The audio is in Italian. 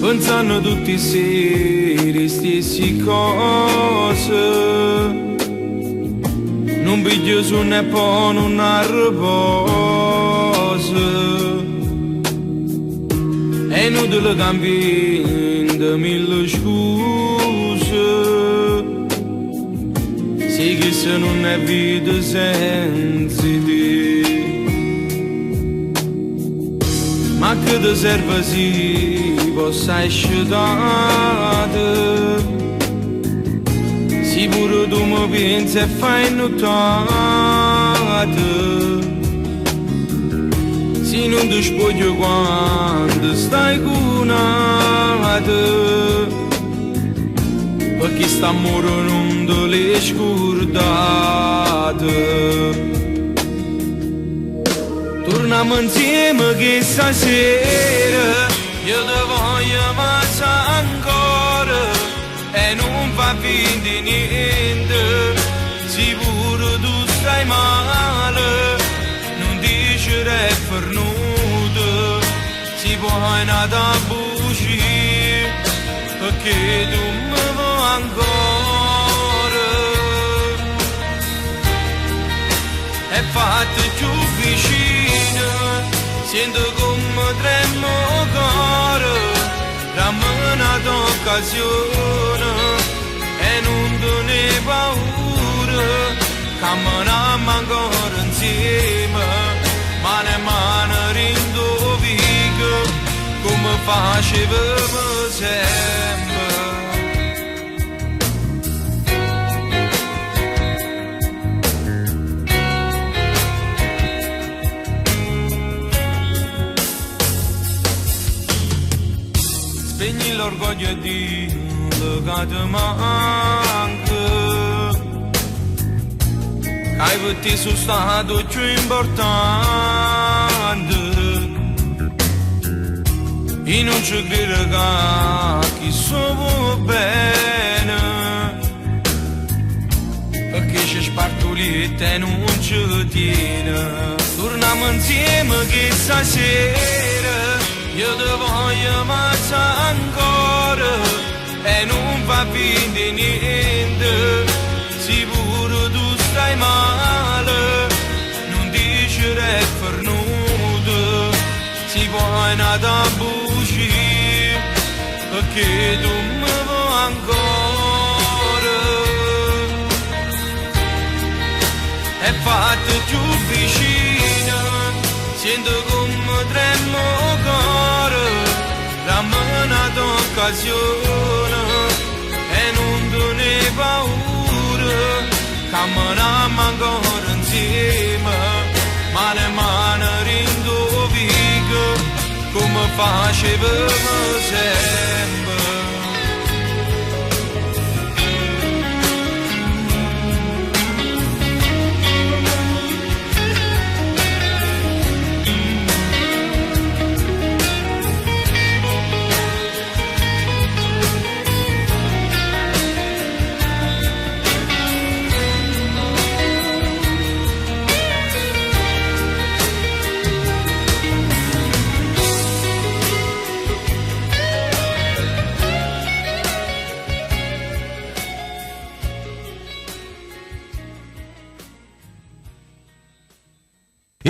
pensando tutti i seri stessi cose, non piglio su né poi non riposo, è inutile cambiare mille scuse, sì che se non è vita senza te, ma che ti serve si possa asciugare, si pure tu mi pensi e fai notate, si non ti spoglio quando stai curata, perché st'amore non te l'hai scordate. Torniamo insieme che stasera io ti voglio amare ancora e non fa finta di niente, se pure tu stai male non dicerai per nulla, si puoi nata a bugie perché tu mi vuoi ancora, e fatti più vicino, sento come tremo cuore, ramena d'occasione e non te ne paura, camminiamo ancora insieme, mano a mano rindovico, come facevamo sempre. Spegni l'orgoglio e dillo che ti manca, che per te sono stato più importante, e non ci credo che chi so bene, perché ci spartolite e non ci tiene. Torniamo insieme che stasera io ti voglio amare ancora e non fa finta di niente, se pure tu stai male non dicerai per nulla, si puoi nata a bugie perché tu mi vuoi ancora, e fatti più vicino, sento come tremo cuore, ramena d'occasione e non te ne paura, camminiamo ancora insieme, mano a mano rindovico, come facevamo sempre.